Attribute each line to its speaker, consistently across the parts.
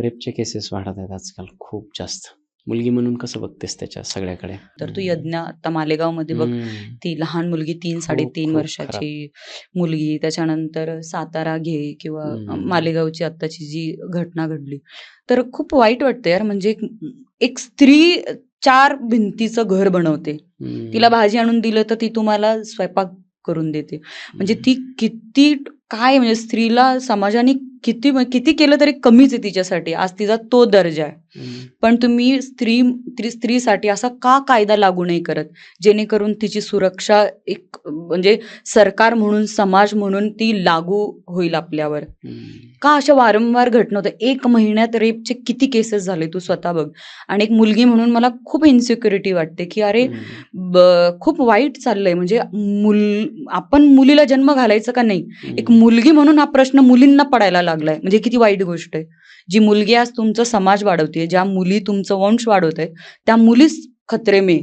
Speaker 1: रेपचे cases वाढत आहेत आजकाल खूप जास्त. मुलगी म्हणून कसं बघतेस त्याच्या सगळ्याकडे?
Speaker 2: तर तू यज्ञ आता मालेगावमध्ये बघ, ती लहान मुलगी 3-3.5
Speaker 1: खूप
Speaker 2: वर्षाची मुलगी, त्याच्यानंतर सातारा घे किंवा मालेगावची आत्ताची जी घटना घडली, तर खूप वाईट वाटतं यार. म्हणजे एक स्त्री 4 भिंतीचं घर बनवते. तिला भाजी आणून दिलं तर ती तुम्हाला स्वयंपाक करून देते. म्हणजे ती किती काय, म्हणजे स्त्रीला समाजाने किती केलं तरी कमीच आहे तिच्यासाठी. आज तिचा तो दर्जा आहे. पण तुम्ही स्त्रीसाठी असा का कायदा लागू नाही करत, जेणेकरून तिची सुरक्षा एक म्हणजे सरकार म्हणून, समाज म्हणून ती लागू होईल आपल्यावर? का अशा वारंवार घटना होतात? 1 महिन्यात रेपचे किती केसेस झाले तू स्वतः बघ. आणि एक मुलगी म्हणून मला खूप इन्सिक्युरिटी वाटते, की अरे खूप वाईट चाललंय. म्हणजे आपण मुलीला जन्म घालायचं का नाही? एक मुलगी म्हणून हा प्रश्न मुलींना पडायला लागलाय. म्हणजे किती वाईट गोष्ट आहे. जी मुलगी आज तुमचा समाज वाढवते, ज्या मुली तुमचं वंश वाढवत आहेत, त्या मुलीच खतरे में.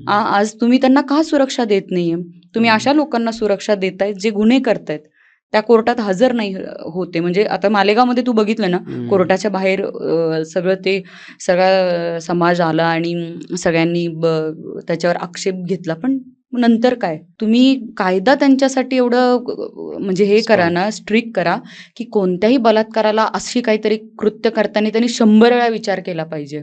Speaker 2: आज तुम्ही त्यांना का सुरक्षा देत नाहीये? तुम्ही अशा लोकांना सुरक्षा देतायत जे गुन्हे करतायत. त्या कोर्टात हजर नाही होते. म्हणजे आता मालेगावमध्ये तू बघितलं ना, कोर्टाच्या बाहेर सगळा समाज आला आणि सगळ्यांनी त्याच्यावर आक्षेप घेतला. पण नंतर काय? तुम्ही कायदा त्यांच्यासाठी एवढं म्हणजे हे करा ना, स्ट्रिक्ट करा, की कोणत्याही बलात्काराला अशी काहीतरी कृत्य करताना त्यांनी 100 वेळा विचार केला पाहिजे.